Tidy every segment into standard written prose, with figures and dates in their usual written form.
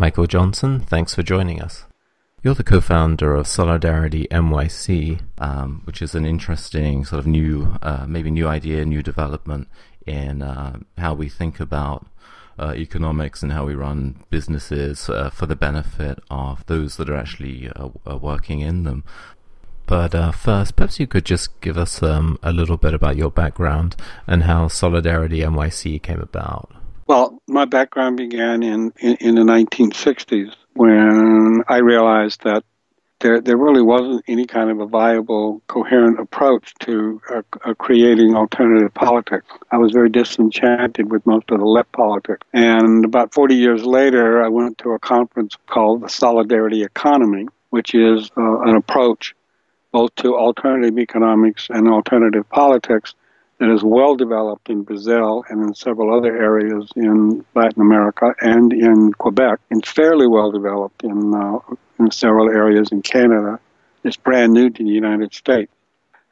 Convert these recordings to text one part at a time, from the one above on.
Michael Johnson, thanks for joining us. You're the co-founder of SolidarityNYC, which is an interesting sort of new idea, new development in how we think about economics and how we run businesses for the benefit of those that are actually working in them. But first, perhaps you could just give us a little bit about your background and how SolidarityNYC came about. Well, my background began in the 1960s when I realized that there really wasn't any kind of a viable, coherent approach to creating alternative politics. I was very disenchanted with most of the left politics. And about 40 years later, I went to a conference called the Solidarity Economy, which is an approach both to alternative economics and alternative politics that is well developed in Brazil and in several other areas in Latin America and in Quebec, and fairly well developed in several areas in Canada. It's brand new to the United States.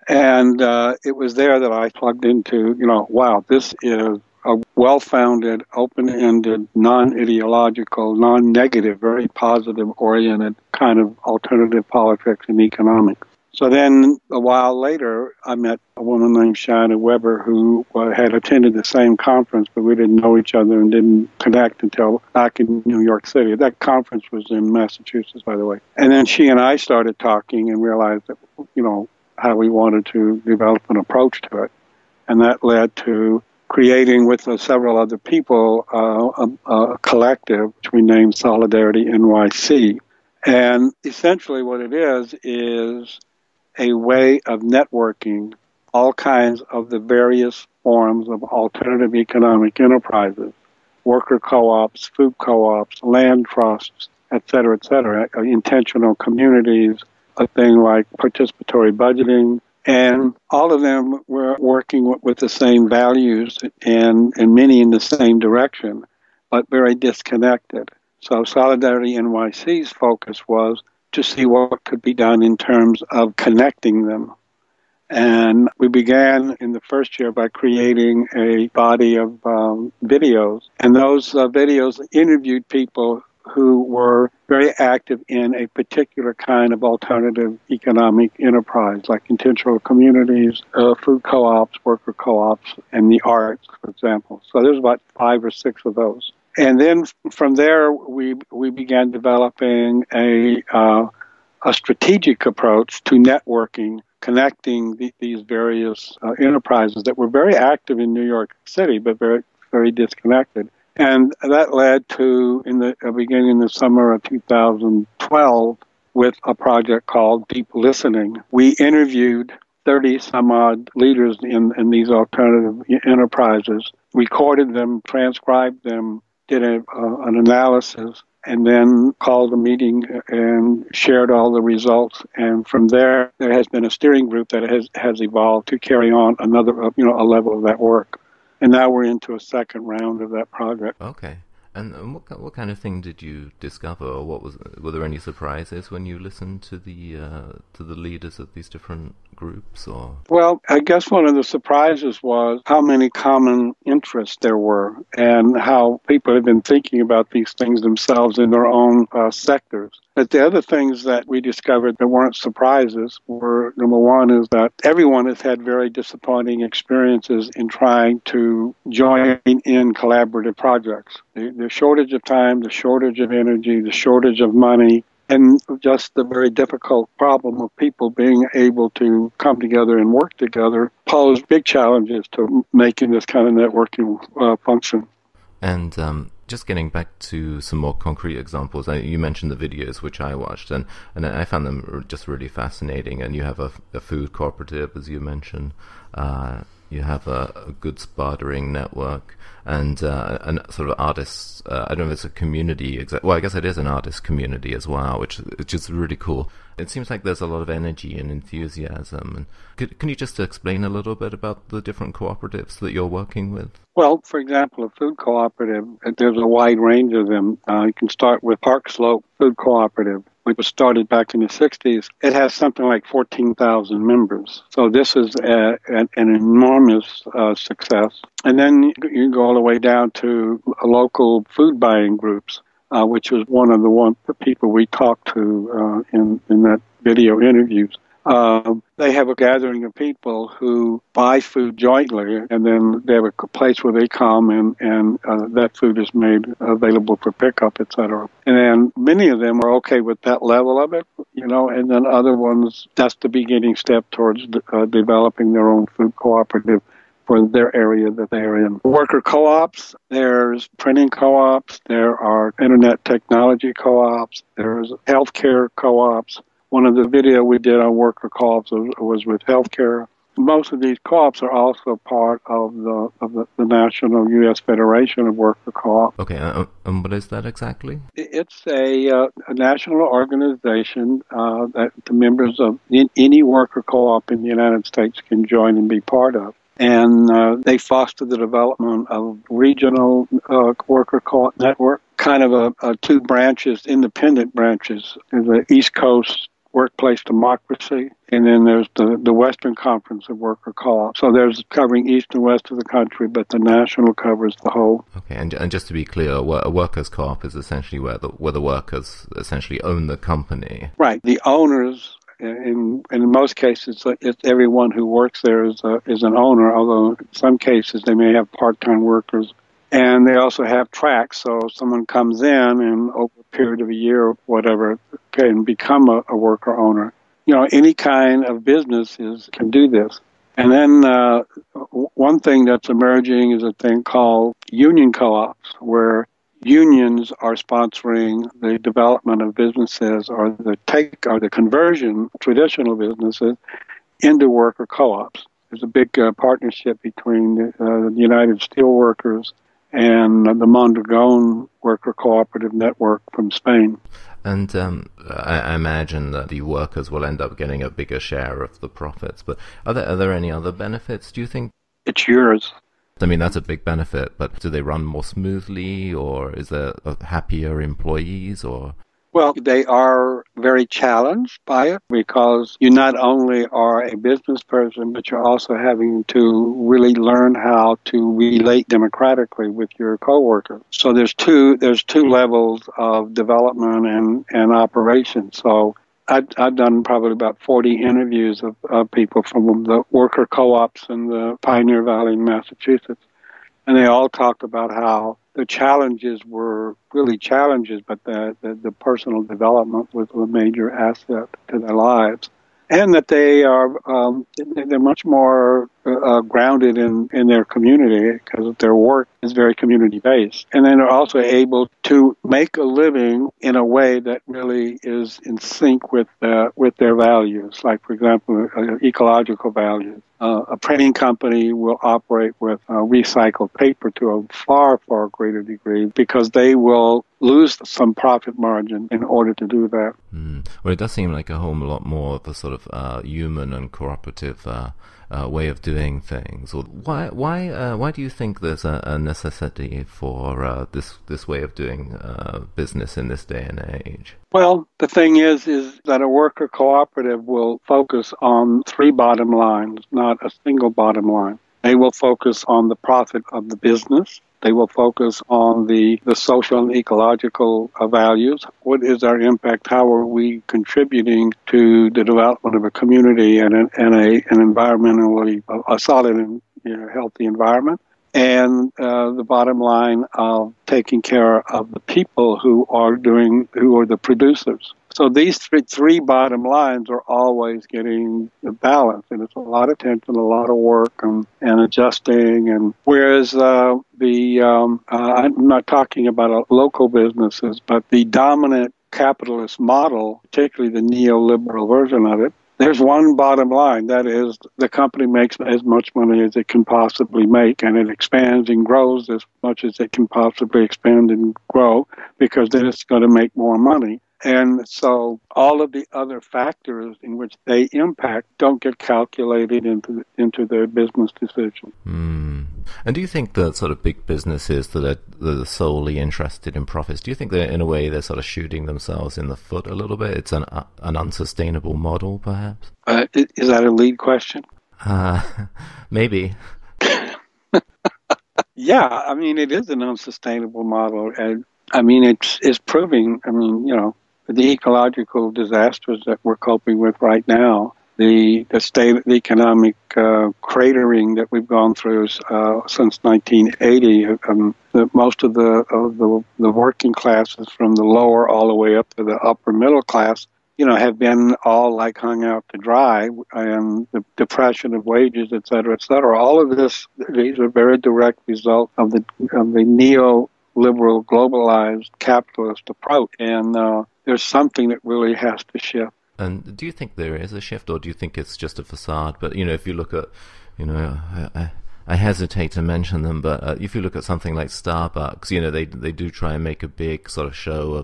And it was there that I plugged into, wow, this is a well-founded, open-ended, non-ideological, non-negative, very positive-oriented kind of alternative politics and economics. So then, a while later, I met a woman named Shannon Weber who had attended the same conference, but we didn't know each other and didn't connect until back in New York City. That conference was in Massachusetts, by the way. And then she and I started talking and realized that, how we wanted to develop an approach to it. And that led to creating, with several other people, a collective, which we named SolidarityNYC. And essentially what it is a way of networking all kinds of the various forms of alternative economic enterprises, worker co-ops, food co-ops, land trusts, et cetera, intentional communities, a thing like participatory budgeting, and all of them were working with the same values and many in the same direction, but very disconnected. So Solidarity NYC's focus was to see what could be done in terms of connecting them. And we began in the first year by creating a body of videos. And those videos interviewed people who were very active in a particular kind of alternative economic enterprise, like intentional communities, food co-ops, worker co-ops, and the arts, for example. So there's about 5 or 6 of those. And then from there, we began developing a strategic approach to networking, connecting these various enterprises that were very active in New York City, but very, very disconnected. And that led to, in the beginning of the summer of 2012, with a project called Deep Listening. We interviewed 30-some-odd leaders in these alternative enterprises, recorded them, transcribed them, did an analysis, and then called a meeting and shared all the results. And from there has been a steering group that has evolved to carry on another, a level of that work. And now we're into a second round of that project. Okay. And what kind of thing did you discover, or were there any surprises when you listened to the leaders of these different groups? Or well, I guess one of the surprises was how many common interests there were, and how people have been thinking about these things themselves in their own sectors. But the other things that we discovered that weren't surprises were, number one, is that everyone has had very disappointing experiences in trying to join in collaborative projects. The shortage of time, the shortage of energy, the shortage of money, and just the very difficult problem of people being able to come together and work together pose big challenges to making this kind of networking function. And just getting back to some more concrete examples, you mentioned the videos, which I watched, and I found them just really fascinating. And you have a food cooperative, as you mentioned. You have a goods bartering network, and sort of artists. I don't know if it's a community. Well, I guess it is an artist community as well, which is really cool. It seems like there's a lot of energy and enthusiasm. And can you just explain a little bit about the different cooperatives that you're working with? Well, for example, a food cooperative, there's a wide range of them. You can start with Park Slope Food Cooperative, which was started back in the 60s. It has something like 14,000 members. So this is an enormous success. And then you go all the way down to local food buying groups. which was one of the people we talked to in that video interviews. They have a gathering of people who buy food jointly, and then they have a place where they come and that food is made available for pickup, etc. And then many of them are okay with that level of it, and then other ones, that's the beginning step towards developing their own food cooperative for their area that they're in. Worker co-ops, there's printing co-ops, there are internet technology co-ops, there's healthcare co-ops. One of the video we did on worker co-ops was with healthcare. Most of these co-ops are also part of the National U.S. Federation of Worker Co-ops. Okay, and what is that exactly? It's a national organization that the members of any worker co-op in the United States can join and be part of. And they foster the development of regional worker co-op network, kind of two branches, independent branches. There's the East Coast Workplace Democracy, and then there's the Western Conference of Worker Co-op. So there's covering east and west of the country, but the national covers the whole. Okay, and just to be clear, a workers' co-op is essentially where the workers essentially own the company. Right. The owners, in most cases, it's everyone who works there is an owner, although in some cases they may have part-time workers. And they also have tracks, so someone comes in and over a period of a year or whatever can become a worker owner. Any kind of business can do this. And then one thing that's emerging is a thing called union co-ops, where unions are sponsoring the development of businesses or the conversion of traditional businesses into worker co-ops. There's a big partnership between the United Steelworkers and the Mondragon Worker Cooperative Network from Spain. And I imagine that the workers will end up getting a bigger share of the profits. But are there any other benefits, do you think? It's yours. I mean, that's a big benefit, but do they run more smoothly, or is there happier employees, or? Well, they are very challenged by it because you not only are a business person, but you're also having to really learn how to relate democratically with your coworkers. So there's two levels of development and operation. So I've done probably about 40 interviews of people from the worker co-ops in the Pioneer Valley in Massachusetts. And they all talked about how the challenges were really challenges, but the personal development was a major asset to their lives. And that they're much more grounded in their community because their work is very community-based. And then they're also able to make a living in a way that really is in sync with their values. Like, for example, ecological values. A printing company will operate with recycled paper to a far, far greater degree because they will lose some profit margin in order to do that. Well, it does seem like a whole lot more of a sort of human and cooperative way of doing things. Why do you think there's a necessity for this way of doing business in this day and age? Well, the thing is that a worker cooperative will focus on three bottom lines, not a single bottom line. They will focus on the profit of the business. They will focus on the social and ecological values. What is our impact? How are we contributing to the development of a community and an environmentally solid and healthy environment? And the bottom line of taking care of the people who are the producers. So these three bottom lines are always getting balanced, and it's a lot of attention, a lot of work, and adjusting. And whereas I'm not talking about local businesses, but the dominant capitalist model, particularly the neoliberal version of it, there's one bottom line. That is, the company makes as much money as it can possibly make, and it expands and grows as much as it can possibly expand and grow, because then it's going to make more money. And so all of the other factors in which they impact don't get calculated into their business decision. And do you think that sort of big businesses that are solely interested in profits, do you think that in a way they're sort of shooting themselves in the foot a little bit? It's an unsustainable model, perhaps? Is that a lead question? Maybe. Yeah, I mean, it is an unsustainable model. And I mean, it's proving, I mean, the ecological disasters that we're coping with right now, the state of the economic cratering that we've gone through since 1980. Most of the working classes, from the lower all the way up to the upper middle class, have been all like hung out to dry, and the depression of wages, et cetera, et cetera. All of these are very direct result of the neoliberal, globalized capitalist approach, and there's something that really has to shift. And do you think there is a shift, or do you think it's just a facade? But, if you look at, I hesitate to mention them, but if you look at something like Starbucks, they do try and make a big sort of show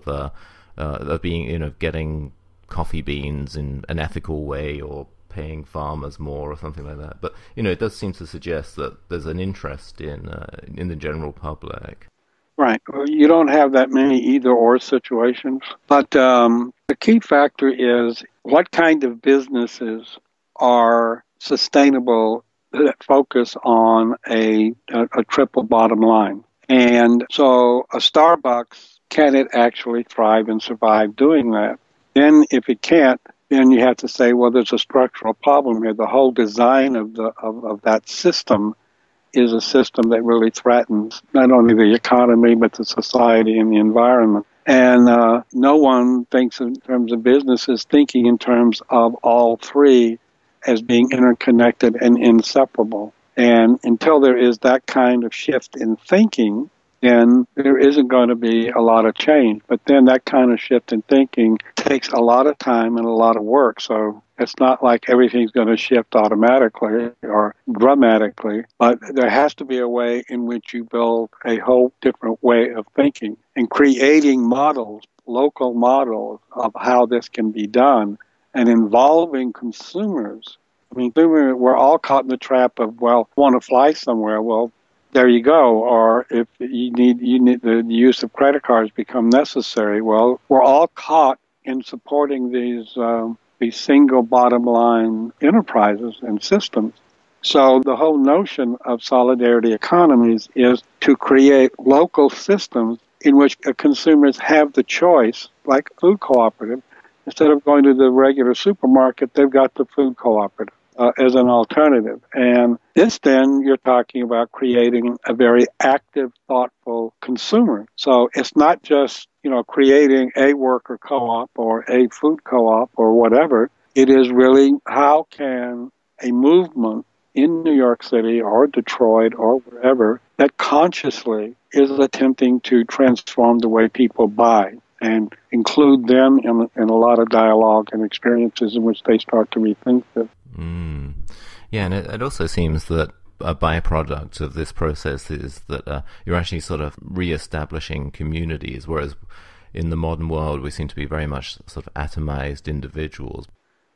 of being, getting coffee beans in an ethical way, or paying farmers more, or something like that. But, it does seem to suggest that there's an interest in the general public. Right. Well, you don't have that many either-or situations. But the key factor is what kind of businesses are sustainable that focus on a triple bottom line. And so a Starbucks, can it actually thrive and survive doing that? Then if it can't, then you have to say, well, there's a structural problem here. The whole design of that system is a system that really threatens not only the economy, but the society and the environment. And no one thinks in terms of businesses, thinking in terms of all three as being interconnected and inseparable. And until there is that kind of shift in thinking, then there isn't going to be a lot of change. But then that kind of shift in thinking takes a lot of time and a lot of work. So it's not like everything's going to shift automatically or dramatically, but there has to be a way in which you build a whole different way of thinking and creating models, local models of how this can be done, and involving consumers. I mean, we're all caught in the trap of, well, want to fly somewhere. Well, there you go. Or if you need the use of credit cards become necessary. Well, we're all caught in supporting these single bottom line enterprises and systems. So the whole notion of solidarity economies is to create local systems in which consumers have the choice, like a food cooperative. Instead of going to the regular supermarket, they've got the food cooperative as an alternative. And this, then, you're talking about creating a very active, thoughtful consumer. So it's not just, creating a worker co-op or a food co-op or whatever. It is really, how can a movement in New York City or Detroit or wherever that consciously is attempting to transform the way people buy and include them in a lot of dialogue and experiences in which they start to rethink this. Yeah, and it also seems that a byproduct of this process is that you're actually sort of re-establishing communities, whereas in the modern world we seem to be very much sort of atomized individuals.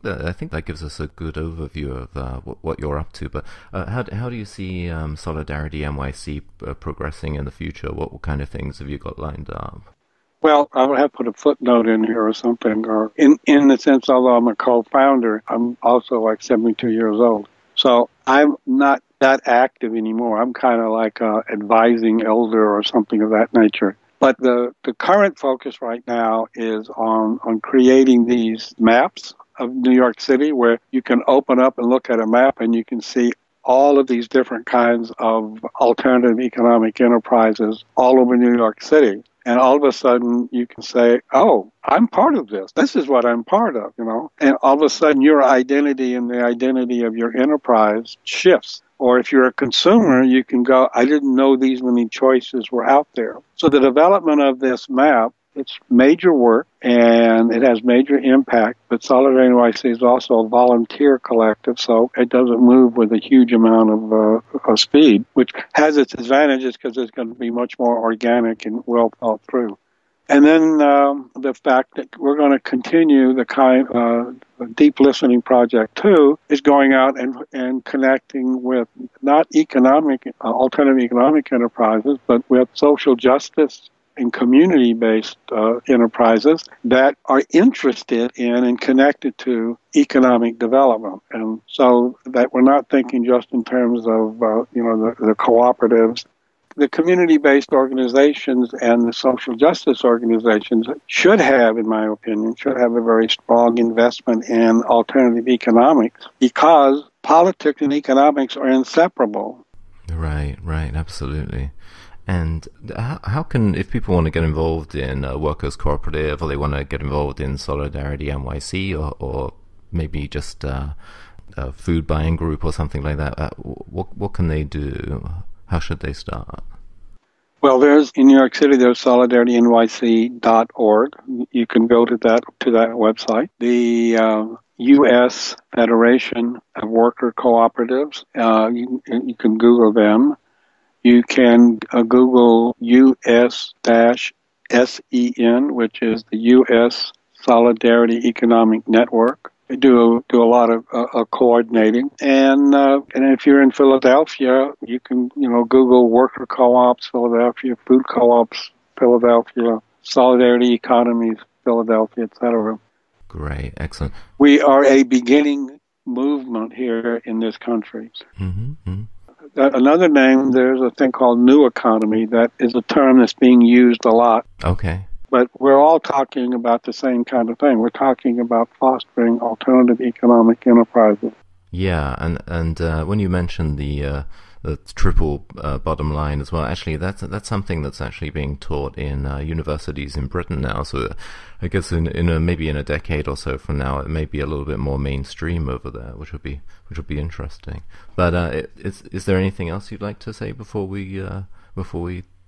I think that gives us a good overview of what you're up to. But how do you see Solidarity NYC progressing in the future? What kind of things have you got lined up? Well, I would have to put a footnote in here or something, or in the sense, although I'm a co-founder, I'm also like 72 years old. So I'm not that active anymore. I'm kind of like a advising elder or something of that nature. But the current focus right now is on creating these maps of New York City where you can open up and look at a map and you can see all of these different kinds of alternative economic enterprises all over New York City. And all of a sudden you can say, oh, I'm part of this. This is what I'm part of, And all of a sudden your identity and the identity of your enterprise shifts. Or if you're a consumer, you can go, I didn't know these many choices were out there. So the development of this map, it's major work and it has major impact, but SolidarityNYC is also a volunteer collective, so it doesn't move with a huge amount of speed, which has its advantages because it's going to be much more organic and well thought through. And then the fact that we're going to continue the kind of deep listening project too is going out and connecting with not alternative economic enterprises, but with social justice and community-based enterprises that are interested in and connected to economic development. And so that we're not thinking just in terms of, the cooperatives the community-based organizations and the social justice organizations should have, in my opinion, should have a very strong investment in alternative economics, because politics and economics are inseparable. Right, absolutely. And how can, if people want to get involved in a workers' cooperative, or they want to get involved in Solidarity NYC, or maybe just a food buying group or something like that, what can they do? How should they start? Well, in New York City, there's SolidarityNYC.org. You can go to that website. The U.S. Federation of Worker Cooperatives, you can Google them. You can Google US-SEN, which is the U.S. Solidarity Economic Network. They do a lot of coordinating, and if you're in Philadelphia, you can Google worker co-ops Philadelphia, food co-ops Philadelphia, solidarity economies Philadelphia, etc. Great, excellent. We are a beginning movement here in this country. Mm-hmm. Another name, there's a thing called new economy. That is a term that's being used a lot. Okay. But we're all talking about the same kind of thing. We're talking about fostering alternative economic enterprises. Yeah, and when you mentioned the triple bottom line as well, actually that's something that's actually being taught in universities in Britain now. So I guess maybe in a decade or so from now, it may be a little bit more mainstream over there, which would be interesting. But is there anything else you'd like to say before we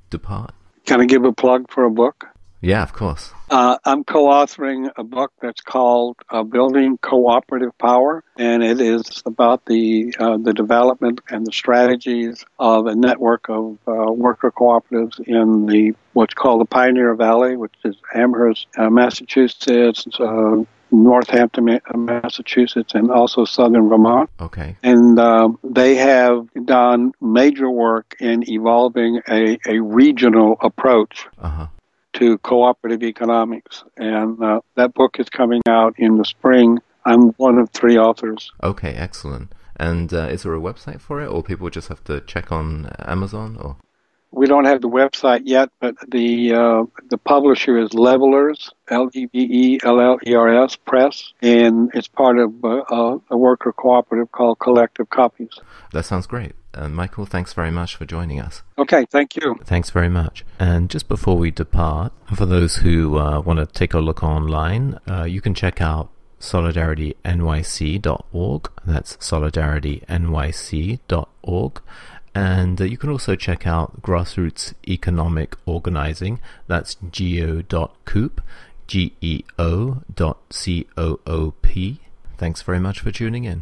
depart? Can I give a plug for a book? Yeah, of course. I'm co-authoring a book that's called Building Cooperative Power, and it is about the development and the strategies of a network of worker cooperatives in what's called the Pioneer Valley, which is Amherst, Massachusetts, Northampton, Massachusetts, and also southern Vermont. Okay. And they have done major work in evolving a regional approach to cooperative economics. And that book is coming out in the spring. I'm one of 3 authors. Okay, excellent. And is there a website for it, or people just have to check on Amazon? Or we don't have the website yet, but the publisher is Levelers, Levellers Press, and it's part of a worker cooperative called Collective Copies. That sounds great. Michael, thanks very much for joining us. Okay, thank you. Thanks very much. And just before we depart, for those who want to take a look online, you can check out SolidarityNYC.org. That's SolidarityNYC.org. And you can also check out Grassroots Economic Organizing. That's geo.coop, geo.coop. Thanks very much for tuning in.